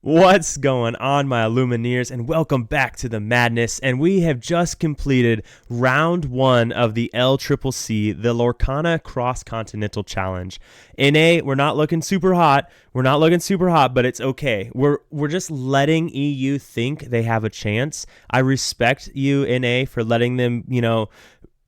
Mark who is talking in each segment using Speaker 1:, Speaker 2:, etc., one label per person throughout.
Speaker 1: What's going on, my Illumineers, and welcome back to the madness. And we have just completed round one of the LCCC, the Lorcana Cross-Continental Challenge. NA, we're not looking super hot. But it's okay. We're just letting EU think they have a chance. I respect you, NA, for letting them,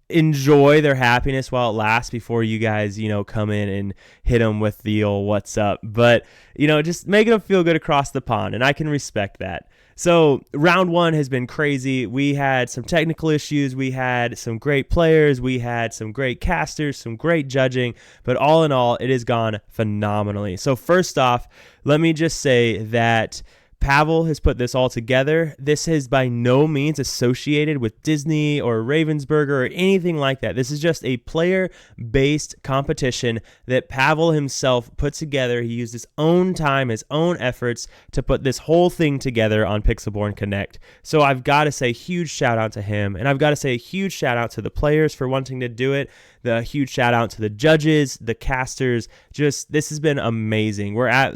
Speaker 1: enjoy their happiness while it lasts before you guys, come in and hit them with the old what's up. But, just making them feel good across the pond, and I can respect that. So round one has been crazy. We had some technical issues. We had some great players. We had some great casters, some great judging. But all in all, it has gone phenomenally. So first off, let me just say that Pavel has put this all together. This is by no means associated with Disney or Ravensburger or anything like that. This is just a player-based competition that Pavel himself put together. He used his own time, his own efforts to put this whole thing together on Pixelborn Connect. So I've got to say a huge shout out to him, and I've got to say a huge shout out to the players for wanting to do it. The huge shout out to the judges, the casters. Just, this has been amazing. We're at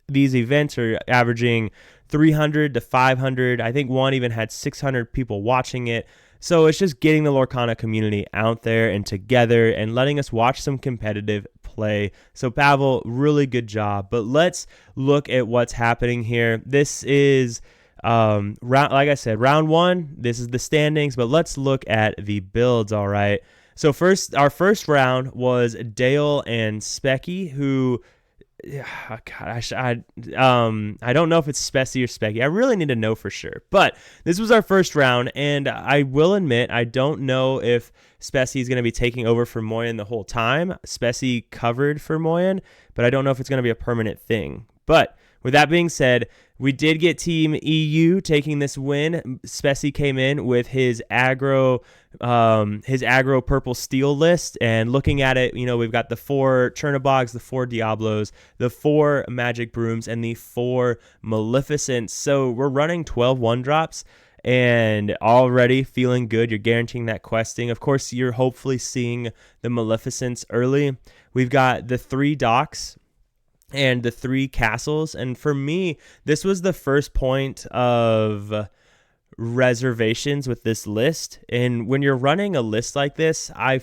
Speaker 1: these events are averaging 300 to 500. I think one even had 600 people watching it. So it's just getting the Lorcana community out there and together and letting us watch some competitive play. So Pavel, really good job. But let's look at what's happening here. This is like I said, round one. This is the standings, but let's look at the builds. All right. So our first round was Dale and Specky, who, gosh, I don't know if it's Spessy or Specky. I really need to know for sure. But this was our first round, and I will admit I don't know if Spessy is going to be taking over for Moyen the whole time. Spessy covered for Moyen, but I don't know if it's going to be a permanent thing. But with that being said, we did get Team EU taking this win. Spessy came in with his aggro purple steel list, and looking at it, we've got the 4 Chernobyls, the 4 Diablos, the 4 Magic Brooms, and the 4 Maleficents. So we're running 12 1-drops and already feeling good. You're guaranteeing that questing. Of course, you're hopefully seeing the Maleficents early. We've got the 3 docks and the 3 castles. And for me, this was the first point of reservations with this list. And when you're running a list like this, I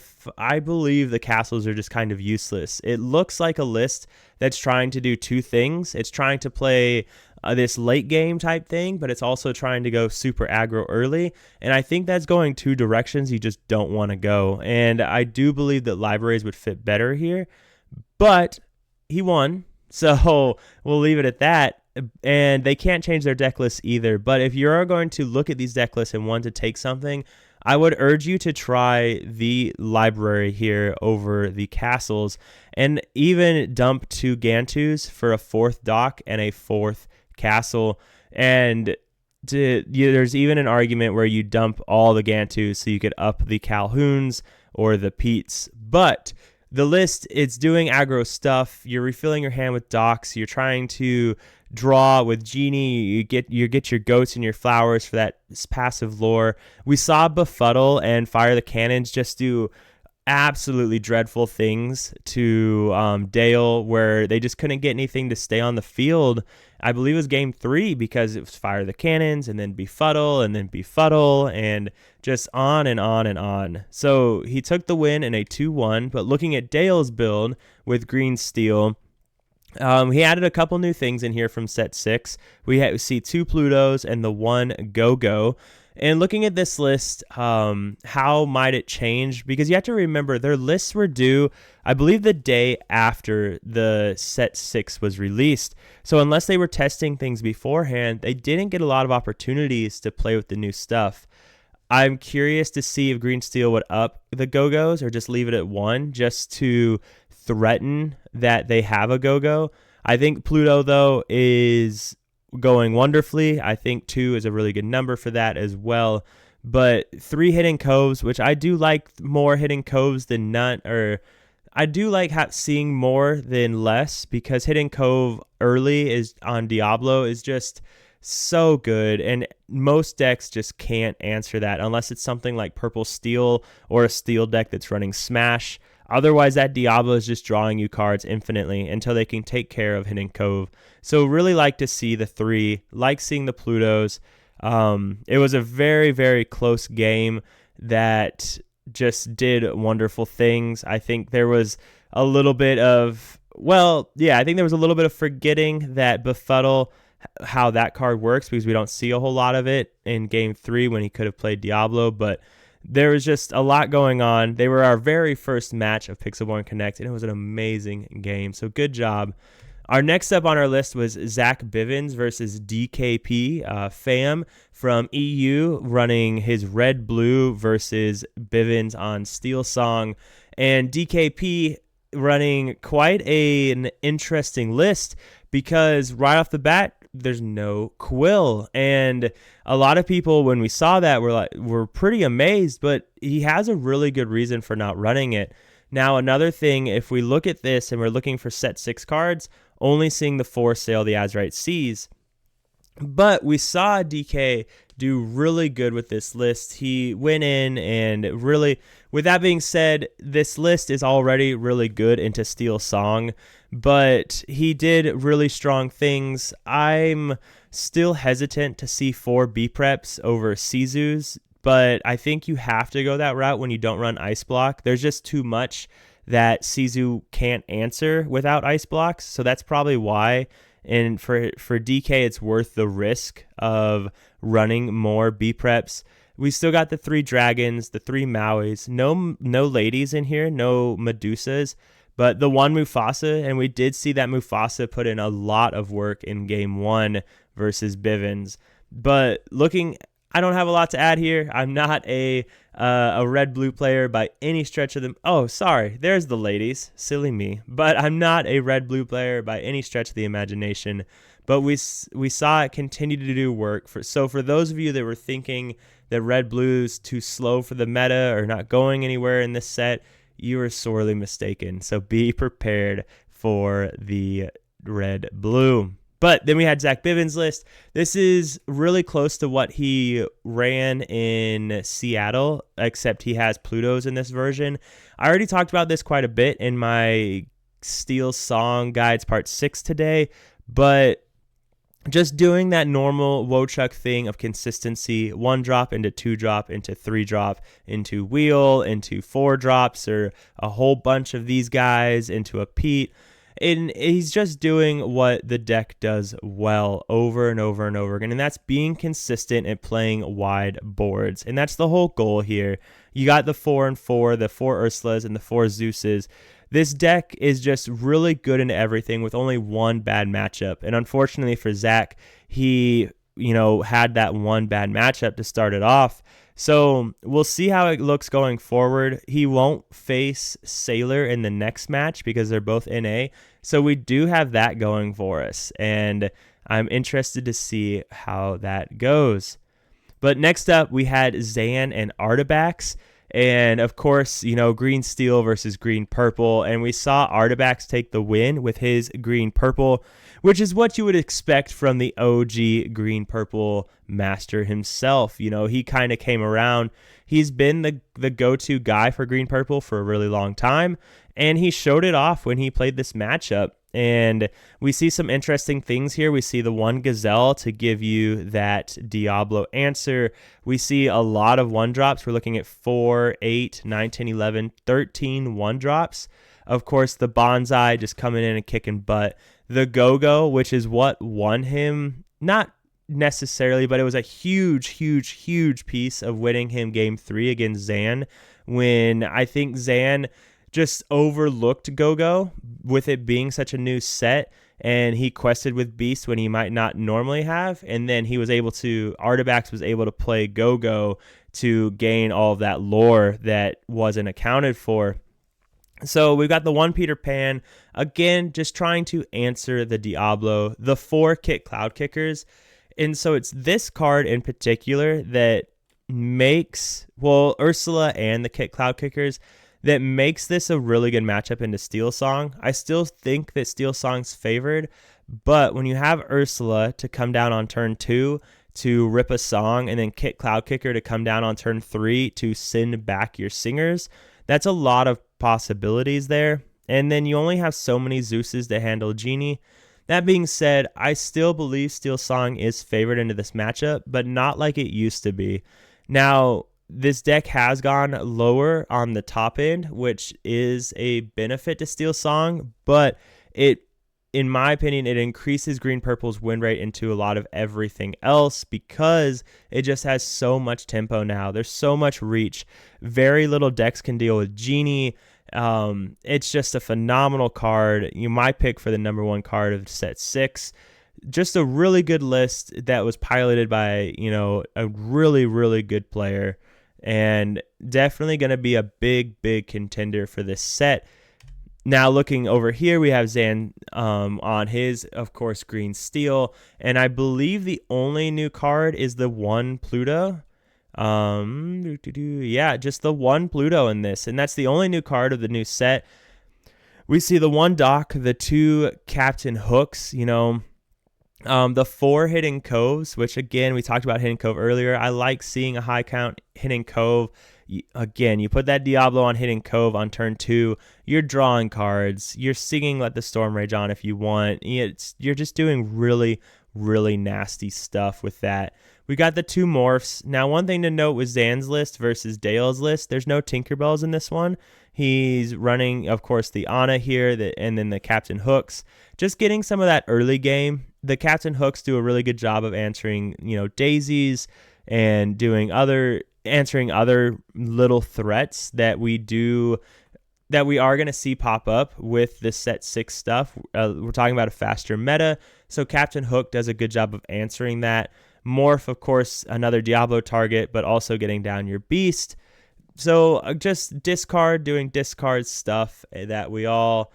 Speaker 1: believe the castles are just kind of useless. It looks like a list that's trying to do 2 things. It's trying to play this late game type thing, but it's also trying to go super aggro early. And I think that's going 2 directions you just don't want to go. And I do believe that libraries would fit better here, but he won. So we'll leave it at that. And they can't change their deck lists either. But if you're going to look at these deck lists and want to take something, I would urge you to try the library here over the castles, and even dump 2 Gantus for a 4th dock and a 4th castle. And there's even an argument where you dump all the Gantus so you could up the Calhouns or the Petes. But the list, it's doing aggro stuff. You're refilling your hand with docks. You're trying to draw with Genie. You get your goats and your flowers for that passive lore. We saw Befuddle and Fire the Cannons just do absolutely dreadful things to Dale, where they just couldn't get anything to stay on the field. I believe it was game 3, because it was Fire the Cannons and then Befuddle and then Befuddle and just on and on and on. So he took the win in a 2-1, but looking at Dale's build with green steel, he added a couple new things in here from set 6. We see 2 Plutos and the 1 Go-Go. And looking at this list, how might it change? Because you have to remember, their lists were due, I believe, the day after the set 6 was released. So unless they were testing things beforehand, they didn't get a lot of opportunities to play with the new stuff. I'm curious to see if Green Steel would up the Go-Go's or just leave it at 1, just to threaten that they have a Go-Go. I think Pluto, though, is going wonderfully. I think 2 is a really good number for that as well. But 3 Hidden Coves, which I do like more Hidden Coves than none, or I do like seeing more than less, because Hidden Cove early is on Diablo is just so good, and most decks just can't answer that unless it's something like Purple Steel or a Steel deck that's running Smash. Otherwise, that Diablo is just drawing you cards infinitely until they can take care of Hidden Cove. So really like to see the 3, like seeing the Plutos. It was a very, very close game that just did wonderful things. I think there was a little bit of, I think there was a little bit of forgetting that Befuddle, how that card works, because we don't see a whole lot of it in game 3 when he could have played Diablo, but there was just a lot going on. They were our very first match of Pixelborn Connect, and it was an amazing game, so good job. Our next up on our list was Zach Bivens versus DKP, Fam from EU, running his red-blue versus Bivens on Steel Song, and DKP running quite an interesting list because right off the bat, there's no Quill, and a lot of people, when we saw that, were pretty amazed, but he has a really good reason for not running it. Now, another thing, if we look at this and we're looking for set 6 cards, only seeing the 4 Sail the Azurite Seas, but we saw DK do really good with this list. He went in and really, with that being said, this list is already really good into Steel Song, but he did really strong things. I'm still hesitant to see 4 B-Preps over Sizus, but I think you have to go that route when you don't run Ice Block. There's just too much that Sizu can't answer without Ice Blocks, so that's probably why. And for DK, it's worth the risk of running more B-Preps. We still got the 3 Dragons, the 3 Mauis, no ladies in here, no Medusas, but the 1 Mufasa, and we did see that Mufasa put in a lot of work in game 1 versus Bivens. But I don't have a lot to add here. I'm not a red-blue player by any stretch of the... Oh, sorry. There's the ladies. Silly me. But I'm not a red-blue player by any stretch of the imagination. But we saw it continue to do work. So for those of you that were thinking that red-blue's too slow for the meta or not going anywhere in this set, you are sorely mistaken. So be prepared for the red-blue. But then we had Zach Bivens' list. This is really close to what he ran in Seattle, except he has Plutos in this version. I already talked about this quite a bit in my Steel Song Guides Part 6 today, but just doing that normal Wochuk thing of consistency, 1 drop into 2 drop into 3 drop into Wheel into 4 drops, or a whole bunch of these guys into a Pete. And he's just doing what the deck does well over and over and over again, and that's being consistent at playing wide boards. And that's the whole goal here. You got the 4 and 4, the 4 Ursulas, and the 4 Zeuses. This deck is just really good in everything with only 1 bad matchup. And unfortunately for Zach, he had that 1 bad matchup to start it off. So we'll see how it looks going forward. He won't face Sailor in the next match because they're both NA. So we do have that going for us, and I'm interested to see how that goes. But next up, we had Zan and Artabax. And of course, green steel versus green purple. And we saw Artabax take the win with his green purple, which is what you would expect from the OG green purple master himself. He kind of came around. He's been the go-to guy for green purple for a really long time, and he showed it off when he played this matchup. And we see some interesting things here. We see the 1 Gazelle to give you that Diablo answer. We see a lot of 1-drops. We're looking at 4, 8, 9, 10, 11, 13 1-drops. Of course, the Bonsai just coming in and kicking butt. The Go-Go, which is what won him, not necessarily, but it was a huge, huge, huge piece of winning him game 3 against Zan, when I think Zan just overlooked Go-Go with it being such a new set, and he quested with Beast when he might not normally have, and then Artabax was able to play Go-Go to gain all of that lore that wasn't accounted for. So we've got the 1 Peter Pan, again, just trying to answer the Diablo, the 4 Kit Cloud Kickers, and so it's this card in particular that makes, Ursula and the Kit Cloud Kickers, that makes this a really good matchup into Steel Song. I still think that Steel Song's favored, but when you have Ursula to come down on turn 2 to rip a song, and then Kit Cloud Kicker to come down on turn 3 to send back your singers, that's a lot of possibilities there. And then you only have so many Zeuses to handle Genie. That being said, I still believe Steel Song is favored into this matchup, but not like it used to be. Now, this deck has gone lower on the top end, which is a benefit to Steel Song, but in my opinion, it increases Green Purple's win rate into a lot of everything else because it just has so much tempo now. There's so much reach. Very little decks can deal with Genie. It's just a phenomenal card. My pick for the number one card of set 6. Just a really good list that was piloted by, a really, really good player, and definitely going to be a big, big contender for this set. Now looking over here, we have Zan on his, of course, green steel, and I believe the only new card is the one Pluto. Yeah, just the one Pluto in this, and that's the only new card of the new set. We see the one dock, the 2 Captain Hooks, the 4 Hidden Coves, which again, we talked about Hidden Cove earlier. I like seeing a high count Hidden Cove. Again, you put that Diablo on Hidden Cove on turn 2, you're drawing cards, you're singing Let the Storm Rage On if you want. You're just doing really, really nasty stuff with that. We got the 2 morphs. Now, one thing to note with Zan's list versus Dale's list, there's no Tinkerbells in this one. He's running, of course, the Ana here, and then the Captain Hooks. Just getting some of that early game. The Captain Hooks do a really good job of answering, daisies and answering other little threats that we are going to see pop up with this set 6 stuff. We're talking about a faster meta, so Captain Hook does a good job of answering that. Morph, of course, another Diablo target, but also getting down your beast. So just doing discard stuff that we all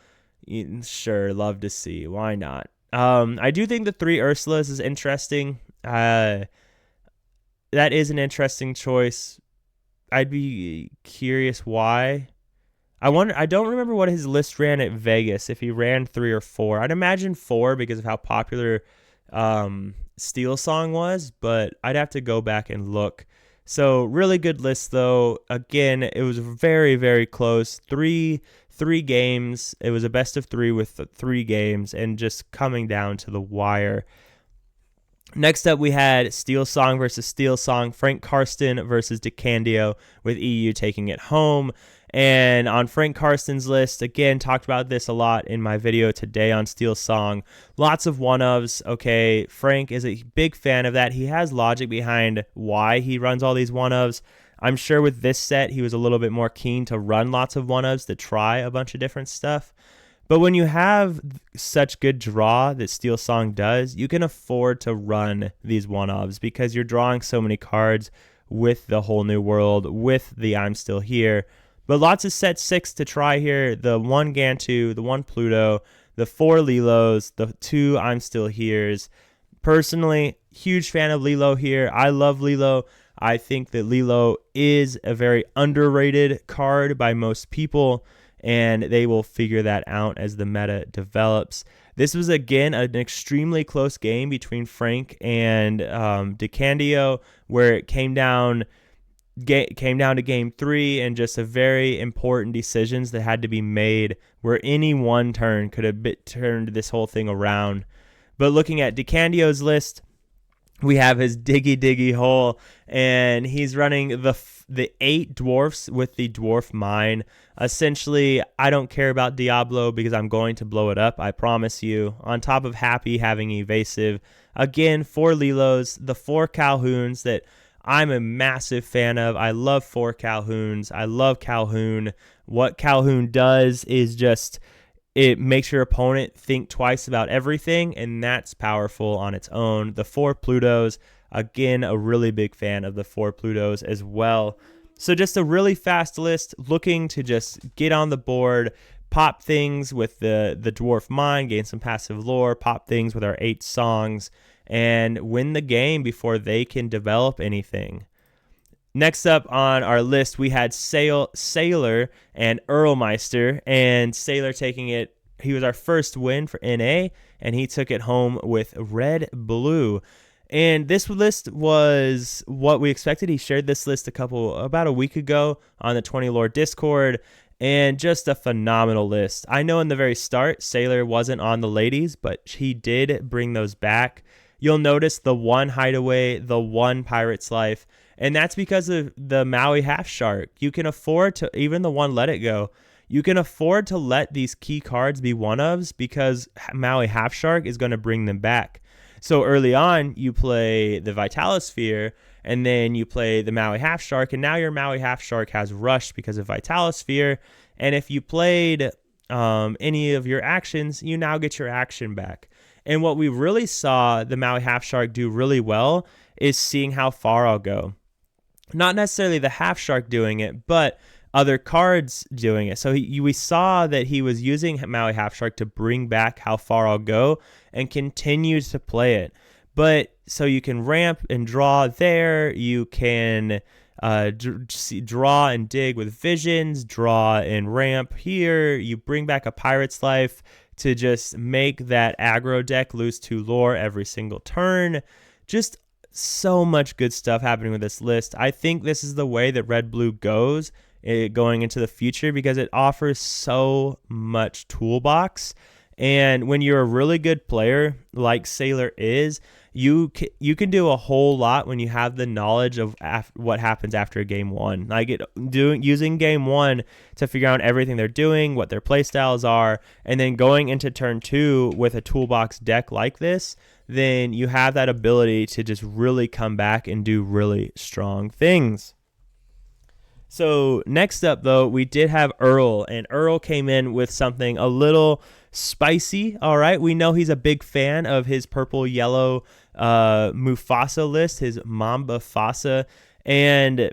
Speaker 1: sure love to see. Why not? I do think the 3 Ursulas is interesting. That is an interesting choice. I'd be curious why. I don't remember what his list ran at Vegas, if he ran 3 or 4. I'd imagine 4 because of how popular Steel Song was, but I'd have to go back and look. So really good list though. Again, it was very, very close. Three games. It was a best of 3 with 3 games and just coming down to the wire. Next up, we had Steel Song versus Steel Song, Frank Karsten versus DeCandio, with EU taking it home. And on Frank Karsten's list, again, talked about this a lot in my video today on Steel Song. Lots of one-ofs. Okay, Frank is a big fan of that. He has logic behind why he runs all these one-ofs. I'm sure with this set, he was a little bit more keen to run lots of one-ofs to try a bunch of different stuff. But when you have such good draw that Steel Song does, you can afford to run these one-ofs because you're drawing so many cards with the Whole New World, with the I'm Still Here. But lots of set 6 to try here. The 1 Gantu, the 1 Pluto, the 4 Lilos, the 2 I'm Still Here's. Personally, huge fan of Lilo here. I love Lilo. I think that Lilo is a very underrated card by most people, and they will figure that out as the meta develops. This was, again, an extremely close game between Frank and DeCandio, where it came down to game 3 and just a very important decisions that had to be made where any one turn could have turned this whole thing around. But looking at DeCandio's list, we have his diggy hole, and he's running the 8 dwarfs with the dwarf mine. Essentially, I don't care about Diablo because I'm going to blow it up, I promise you. On top of Happy having evasive. Again, 4 Lilos, the 4 Calhouns that I'm a massive fan of. I love 4 Calhouns. I love Calhoun. What Calhoun does is just, it makes your opponent think twice about everything, and that's powerful on its own. The 4 Plutos, again, a really big fan of the 4 Plutos as well. So just a really fast list, looking to just get on the board, pop things with the Dwarf Mine, gain some passive lore, pop things with our 8 songs, and win the game before they can develop anything. Next up on our list, we had Sailor and Earlmeister, and Sailor taking it. He was our first win for NA, and he took it home with Red Blue. And this list was what we expected. He shared this list about a week ago on the 20 Lore Discord, and just a phenomenal list. I know in the very start, Sailor wasn't on the ladies, but he did bring those back. You'll notice the one Hideaway, the one Pirate's Life, and that's because of the Maui Half Shark. You can afford to, even the one Let It Go, you can afford to let these key cards be one-ofs because Maui Half Shark is going to bring them back. So early on, you play the Vitalosphere, and then you play the Maui Half Shark, and now your Maui Half Shark has Rush because of Vitalosphere. And if you played any of your actions, you now get your action back. And what we really saw the Maui Half Shark do really well is seeing how far I'll go. Not necessarily the Half Shark doing it, but other cards doing it. So we saw that he was using Maui Half Shark to bring back How Far I'll Go and continues to play it. But so you can ramp and draw there. You can draw and dig with Visions, draw and ramp here. You bring back a Pirate's Life to just make that aggro deck lose 2 lore every single turn. Just so much good stuff happening with this list. I think this is the way that Red Blue goes going into the future because it offers so much toolbox. And when you're a really good player like Sailor is, you can do a whole lot when you have the knowledge of what happens after game one. Like using game one to figure out everything they're doing, what their play styles are, and then going into turn 2 with a toolbox deck like this, then you have that ability to just really come back and do really strong things. So next up, though, we did have Earl, and Earl came in with something a little spicy. All right, we know he's a big fan of his purple-yellow Mufasa list, his Mamba Fasa, and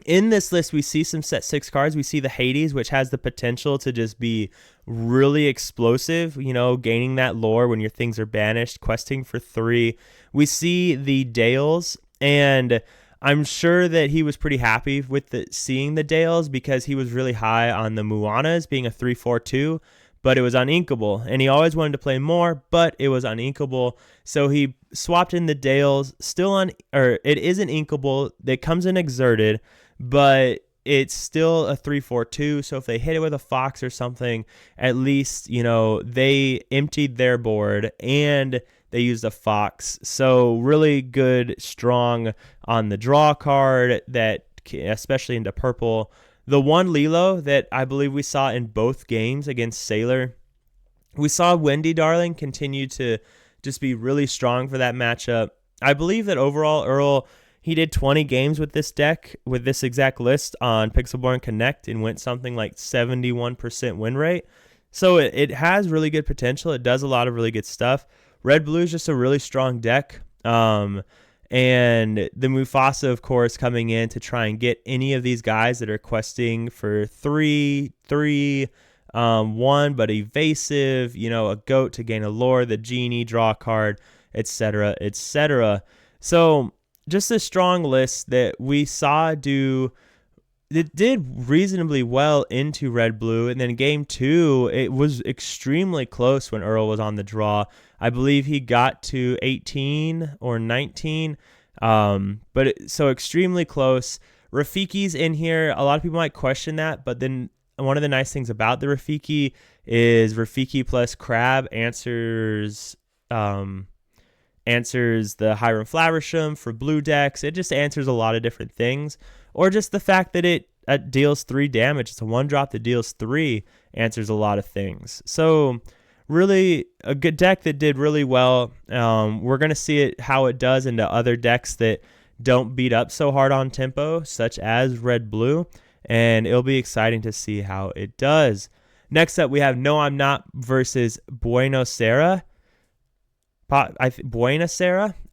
Speaker 1: in this list, we see some set 6 cards. We see the Hades, which has the potential to just be really explosive, gaining that lore when your things are banished, questing for 3. We see the Dales, and I'm sure that he was pretty happy with seeing the Dales because he was really high on the Moanas being a 3/4/2, but it was uninkable. And he always wanted to play more, but it was uninkable. So he swapped in the Dales, it isn't inkable. It comes in exerted, but it's still a 3/4/2. So if they hit it with a Fox or something, at least, they emptied their board and they used a Fox. So really good, strong on the draw card, that especially into purple. The one Lilo that I believe we saw in both games against Sailor, we saw Wendy Darling continue to just be really strong for that matchup. I believe that overall Earl, he did 20 games with this deck, with this exact list on Pixelborn Connect, and went something like 71% win rate. So it has really good potential. It does a lot of really good stuff. Red Blue is just a really strong deck. And the Mufasa, of course, coming in to try and get any of these guys that are questing for 3, 1, but evasive, a goat to gain a lore, the genie, draw a card, etc., etc. So just a strong list that we saw it did reasonably well into Red Blue, and then game 2, it was extremely close when Earl was on the draw. I believe he got to 18 or 19, so extremely close. Rafiki's in here. A lot of people might question that, but then one of the nice things about the Rafiki is Rafiki plus Crab answers the Hiram Flaversham for blue decks. It just answers a lot of different things. Or just the fact that it deals 3 damage. It's a 1-drop that deals 3, answers a lot of things. So really a good deck that did really well. We're going to see how it does into other decks that don't beat up so hard on tempo, such as Red Blue, and it'll be exciting to see how it does. Next up, we have No I'm Not versus Buenos Aires.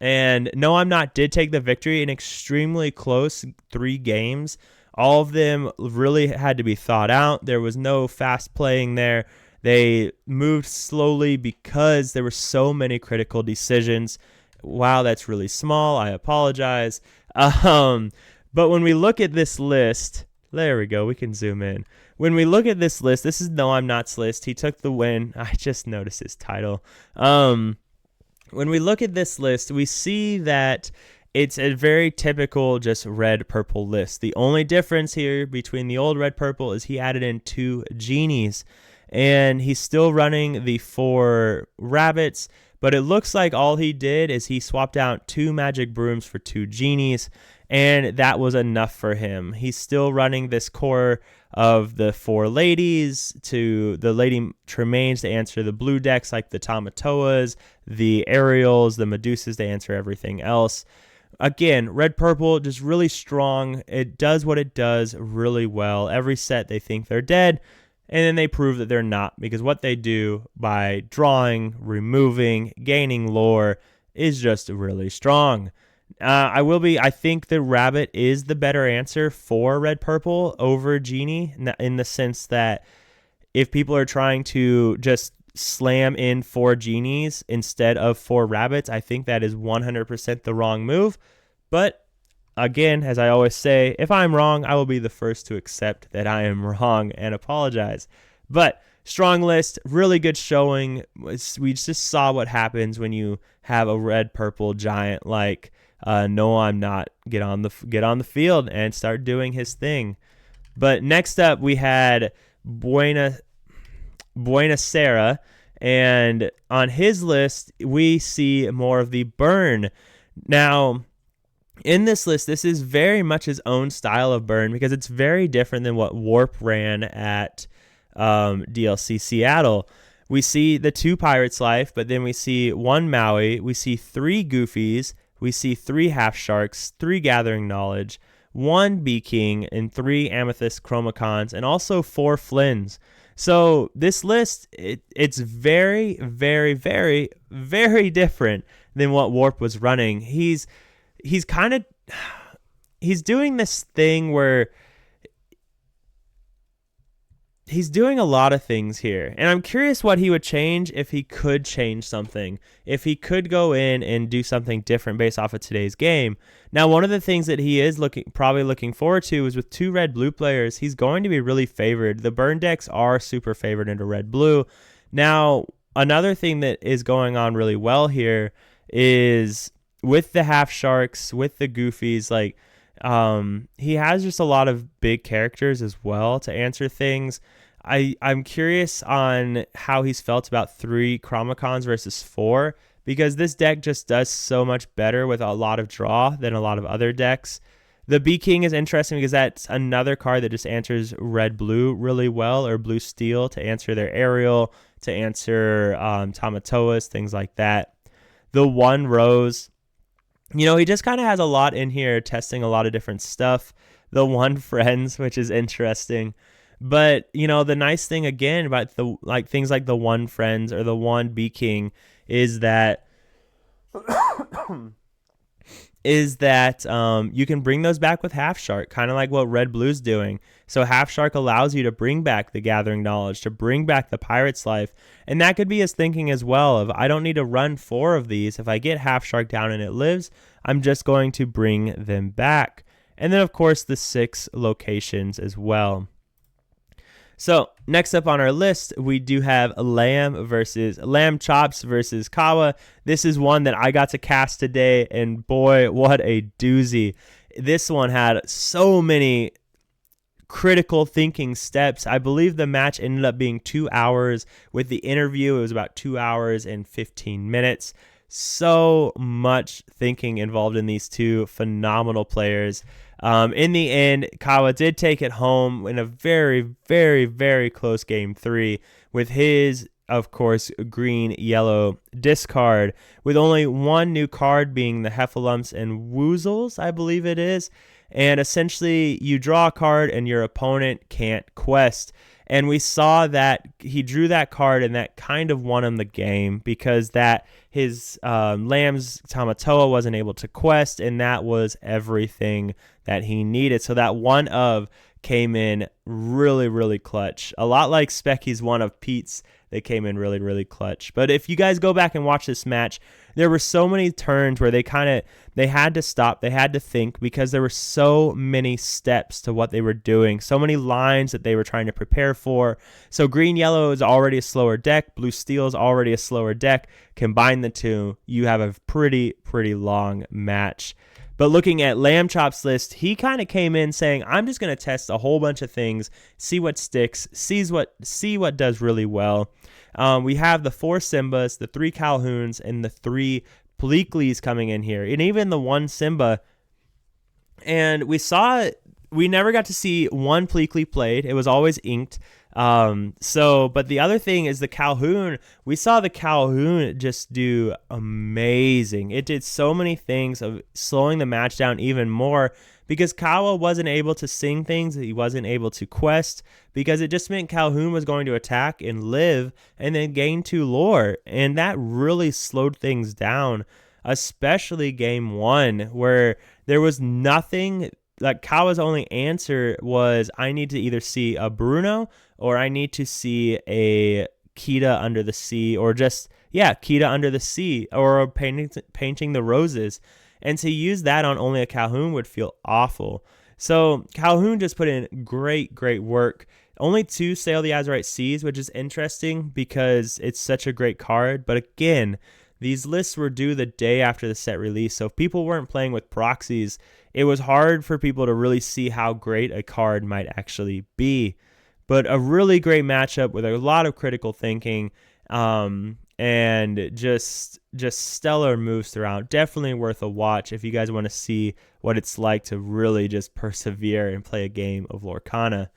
Speaker 1: And No I'm Not did take the victory in extremely close 3 games. All of them really had to be thought out. There was no fast playing there. They moved slowly because there were so many critical decisions. Wow, that's really small. I apologize. But when we look at this list, there we go. We can zoom in. When we look at this list, this is No I'm Not's list. He took the win. I just noticed his title. When we look at this list, we see that it's a very typical just red-purple list. The only difference here between the old red-purple is he added in 2 genies, and he's still running the 4 rabbits, but it looks like all he did is he swapped out 2 magic brooms for 2 genies, and that was enough for him. He's still running this core of the 4 ladies, to the Lady Tremaines to answer the blue decks like the Tamatoas, the Ariels, the Medusas to answer everything else. Again, red-purple, just really strong. It does what it does really well. Every set they think they're dead, and then they prove that they're not, because what they do by drawing, removing, gaining lore is just really strong. I think the rabbit is the better answer for red-purple over genie, in the sense that if people are trying to just slam in 4 genies instead of 4 rabbits, I think that is 100% the wrong move. But again, as I always say, if I'm wrong, I will be the first to accept that I am wrong and apologize. But strong list, really good showing. We just saw what happens when you have a red-purple giant like No I'm Not get on the field and start doing his thing. But next up, we had Buena Sera, and on his list, we see more of the burn. Now, in this list, this is very much his own style of burn, because it's very different than what Warp ran at DLC Seattle. We see the 2 Pirates Life, but then we see 1 Maui, we see 3 Goofies, we see 3 Half Sharks, 3 Gathering Knowledge, 1 Bee King, and 3 Amethyst Chromacons, and also 4 Flynns. So this list, it's very, very, very, very different than what Warp was running. He's doing this thing where he's doing a lot of things here, and I'm curious what he would change if he could change something, if he could go in and do something different based off of today's game. Now, one of the things that he is probably looking forward to is with 2 red-blue players, he's going to be really favored. The burn decks are super favored into red-blue. Now, another thing that is going on really well here is with the Half Sharks, with the Goofies, like he has just a lot of big characters as well to answer things. I'm curious on how he's felt about 3 Chromacons versus 4, because this deck just does so much better with a lot of draw than a lot of other decks. The Bee King is interesting because that's another card that just answers red-blue really well, or blue-steel to answer their Aerial, to answer Tamatoas, things like that. The 1 Rose, he just kind of has a lot in here, testing a lot of different stuff. The 1 Friends, which is interesting. But, the nice thing, again, about things like the 1 Friends or the 1 Bee King is that you can bring those back with Half Shark, kind of like what Red Blue's doing. So Half Shark allows you to bring back the Gathering Knowledge, to bring back the Pirate's Life, and that could be his thinking as well, of I don't need to run 4 of these. If I get Half Shark down and it lives, I'm just going to bring them back. And then, of course, the 6 locations as well. So next up on our list, we do have Lamb Chops versus Kawa. This is one that I got to cast today, and boy, what a doozy. This one had so many critical thinking steps. I believe the match ended up being 2 hours. With the interview, it was about 2 hours and 15 minutes. So much thinking involved in these 2 phenomenal players. In the end, Kawa did take it home in a very, very, very close game 3 with his, of course, green-yellow discard, with only 1 new card being the Heffalumps and Woozles, I believe it is. And essentially, you draw a card and your opponent can't quest. And we saw that he drew that card, and that kind of won him the game, because that his Lamb's Tamatoa wasn't able to quest, and that was everything that he needed. So that 1 of came in really, really clutch. A lot like Specky's 1 of Pete's, they came in really, really clutch. But if you guys go back and watch this match, there were so many turns where they had to stop, they had to think, because there were so many steps to what they were doing, so many lines that they were trying to prepare for. So green-yellow is already a slower deck, blue-steel is already a slower deck. Combine the 2, you have a pretty long match. But looking at Lamb Chop's list, he kind of came in saying, I'm just going to test a whole bunch of things, see what sticks, see what does really well. We have the 4 Simbas, the 3 Calhouns, and the 3 Pleakleys coming in here, and even the 1 Simba. And we never got to see one Pleakley played. It was always inked. But the other thing is the Calhoun. We saw the Calhoun just do amazing. It did so many things of slowing the match down even more because Kawa wasn't able to sing things. He wasn't able to quest because it just meant Calhoun was going to attack and live and then gain 2 lore. And that really slowed things down, especially game 1 where there was nothing. Like Kawa's only answer was, I need to either see a Bruno or I need to see a Kita under the sea, or just, Kita under the sea, or painting the roses. And to use that on only a Calhoun would feel awful. So Calhoun just put in great work. Only 2 Sail the Azurite Seas, which is interesting because it's such a great card. But again, these lists were due the day after the set release. So if people weren't playing with proxies, it was hard for people to really see how great a card might actually be. But a really great matchup with a lot of critical thinking, and just stellar moves throughout. Definitely worth a watch if you guys want to see what it's like to really just persevere and play a game of Lorcana.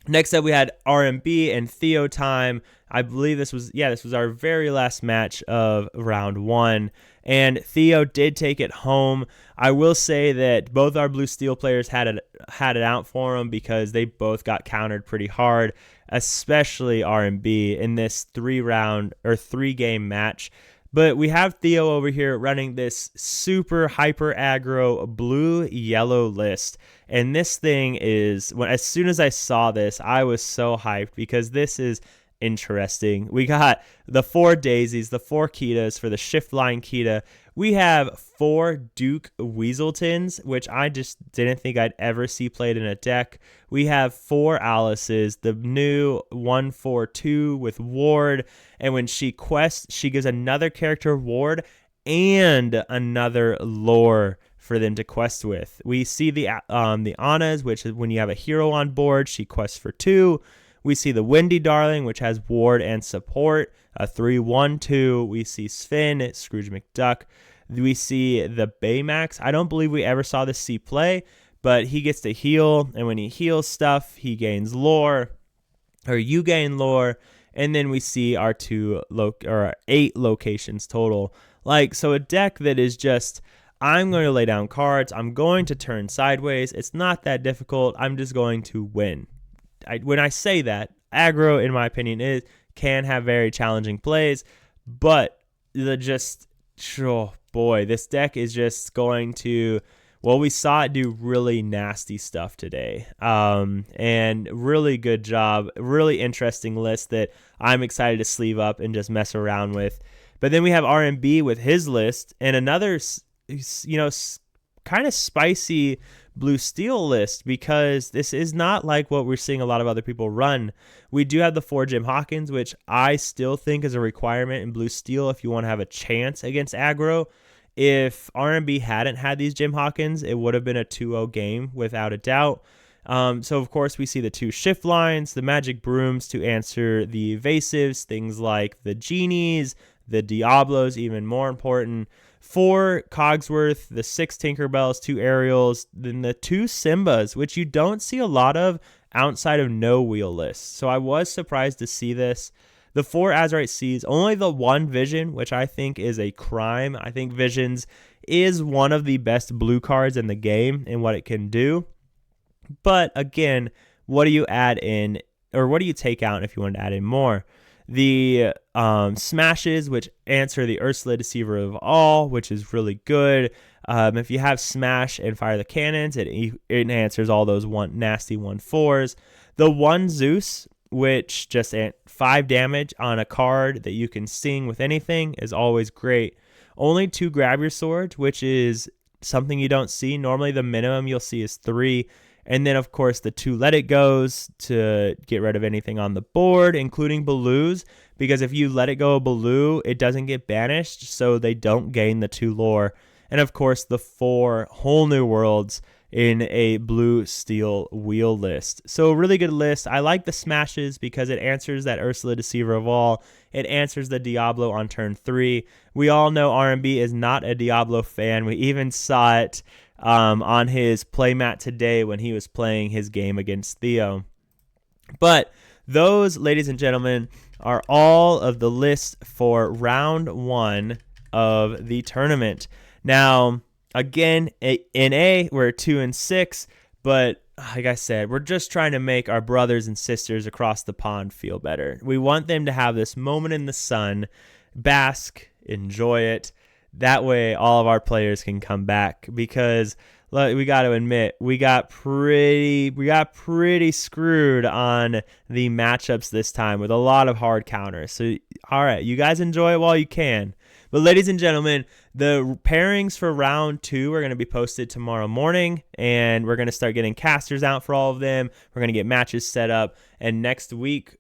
Speaker 1: Next up, we had RMB and Theo time. I believe this was our very last match of round 1. And Theo did take it home. I will say that both our Blue Steel players had it out for him because they both got countered pretty hard, especially RMB in this 3-game match. But we have Theo over here running this super hyper aggro blue-yellow list. And this thing is, as soon as I saw this, I was so hyped because this is interesting. We got the 4 Daisies, the 4 Kitas for the shift line Kita. We have 4 Duke Weaseltons, which I just didn't think I'd ever see played in a deck. We have 4 Alices, the new 1/4/2 with Ward, and when she quests, she gives another character Ward and another lore for them to quest with. We see the Annas, which is when you have a hero on board, she quests for 2. We see the Windy Darling, which has ward and support, a 3/1/2. We see Sven, Scrooge McDuck. We see the Baymax. I don't believe we ever saw this C play, but he gets to heal, and when he heals stuff, he gains lore, or you gain lore, and then we see our 8 locations total. So a deck that is just, I'm going to lay down cards, I'm going to turn sideways. It's not that difficult. I'm just going to win. When I say that, aggro, in my opinion, can have very challenging plays, but this deck is just going to, we saw it do really nasty stuff today, and really good job, really interesting list that I'm excited to sleeve up and just mess around with. But then we have RMB with his list, and another, kind of spicy Blue Steel list, because this is not like what we're seeing a lot of other people run. We do have the 4 Jim Hawkins, which I still think is a requirement in Blue Steel if you want to have a chance against aggro. If RMB hadn't had these Jim Hawkins, it would have been a 2-0 game without a doubt. So of course we see the 2 shift lines, the magic brooms to answer the evasives, things like the genies, the Diablos, even more important. 4 Cogsworth, the 6 Tinkerbells, 2 Ariels, then the 2 Simbas, which you don't see a lot of outside of no wheel lists. So I was surprised to see this. The 4 Azurite Seas, only the 1 Vision, which I think is a crime. I think Visions is one of the best blue cards in the game and what it can do. But again, what do you add in, or what do you take out if you want to add in more? The Smashes, which answer the Ursula Deceiver of All, which is really good. If you have Smash and Fire the Cannons, it answers all those nasty 1/4s. The 1 Zeus, which just 5 damage on a card that you can sing with anything, is always great. Only 2 Grab Your Sword, which is something you don't see. Normally the minimum you'll see is 3. And then, of course, the 2 Let It Goes to get rid of anything on the board, including Baloo's, because if you let it go of Baloo, it doesn't get banished, so they don't gain the 2 lore. and of course the 4 whole new worlds in a blue steel wheel list. So a really good list. I like the smashes because it answers that Ursula Deceiver of All. It answers the Diablo on turn 3. We all know RMB is not a Diablo fan. We even saw it on his playmat today when he was playing his game against Theo. But those, ladies and gentlemen, are all of the lists for round 1 of the tournament. Now, again, in A, we're 2-6, but like I said, we're just trying to make our brothers and sisters across the pond feel better. We want them to have this moment in the sun, bask, enjoy it. That way, all of our players can come back, because we got to admit, we got pretty screwed on the matchups this time with a lot of hard counters. So, all right, you guys enjoy it while you can. But ladies and gentlemen, the pairings for round 2 are going to be posted tomorrow morning, and we're going to start getting casters out for all of them. We're going to get matches set up, and next week,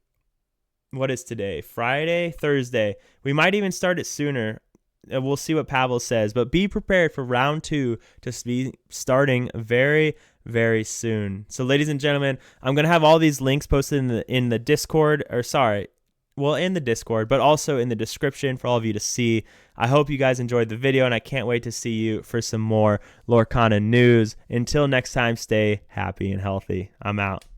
Speaker 1: what is today? Friday? Thursday. We might even start it sooner. We'll see what Pavel says, but be prepared for round 2 to be starting very, very soon. So ladies and gentlemen, I'm going to have all these links posted in the Discord, in the Discord, but also in the description for all of you to see. I hope you guys enjoyed the video, and I can't wait to see you for some more Lorcana news. Until next time, stay happy and healthy. I'm out.